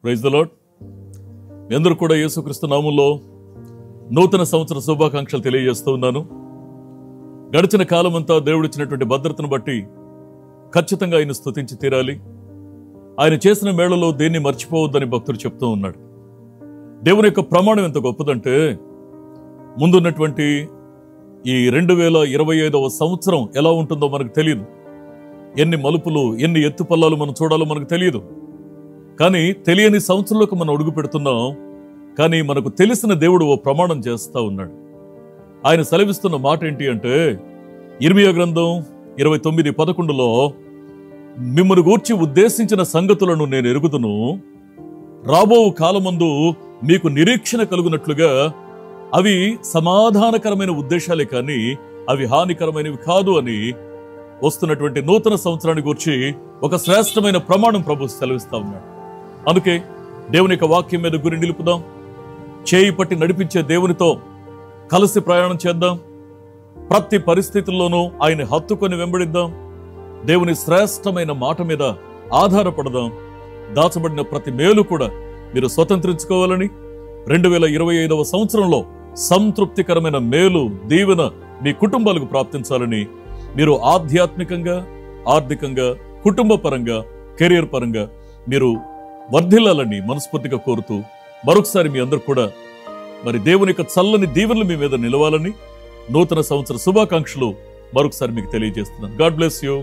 Praise the lord. మీ అందరూ కూడా యేసుక్రీస్తు నామములో నూతన సంవత్సర శుభాకాంక్షలు తెలియజేస్తూ ఉన్నాను. గడిచిన కాలమంతా దేవుడిచ్చినటువంటి భద్రతను బట్టి ఖచ్చితంగా ఆయన స్తుతించి తీరాలి. ఆయన చేసిన మేళలో దేన్ని మర్చిపోవద్దని భక్తుడు చెప్తూ ఉన్నాడు. దేవుని యొక్క ప్రమాణం ఎంత గొప్పదంటే, ముందున్నటువంటి ఈ 2025వ సంవత్సరం ఎలా ఉంటుందో మనకు తెలియదు. ఎన్ని మలుపులు, ఎన్ని ఎత్తుపల్లాలు మనం చూడాలో మనకు తెలియదు. కానీ తెలియని సంవత్సరంలోకి మనం అడుగు పెడుతున్నాం. కానీ మనకు తెలిసిన దేవుడు ఓ ప్రమాణం చేస్తా ఉన్నాడు. ఆయన సెలవిస్తున్న మాట ఏంటి అంటే, ఇర్మియా గ్రంథం 29:11లో మిమ్మల్ని గూర్చి ఉద్దేశించిన సంగతులను నేను ఎరుగుదును, రాబో కాలమందు మీకు నిరీక్షణ కలుగునట్లుగా అవి సమాధానకరమైన ఉద్దేశాలే కానీ అవి హానికరమైనవి కాదు అని వస్తున్నటువంటి నూతన సంవత్సరాన్ని గురించి ఒక శ్రేష్టమైన ప్రమాణం ప్రభు సెలవిస్తా ఉన్నాడు. అందుకే దేవుని యొక్క వాక్యం మీద గురి నిలుపుదాం. చేయి పట్టి నడిపించే దేవునితో కలిసి ప్రయాణం చేద్దాం. ప్రతి పరిస్థితుల్లోనూ ఆయన హత్తుకొని వెంబడిద్దాం. దేవుని శ్రేష్టమైన మాట మీద ఆధారపడదాం. దాచబడిన ప్రతి మేలు కూడా మీరు స్వతంత్రించుకోవాలని, 2025వ సంవత్సరంలో సంతృప్తికరమైన మేలు, దీవెన మీ కుటుంబాలకు ప్రాప్తించాలని, మీరు ఆధ్యాత్మికంగా, ఆర్థికంగా, కుటుంబ పరంగా, కెరీర్ పరంగా మీరు వర్ధిల్లాలని మనస్ఫూర్తిగా కోరుతూ, మరొకసారి మీ అందరూ కూడా మరి దేవుని యొక్క చల్లని దీవెనలు మీ మీద నిలవాలని నూతన సంవత్సర శుభాకాంక్షలు మరొకసారి మీకు తెలియజేస్తున్నాను. God bless you.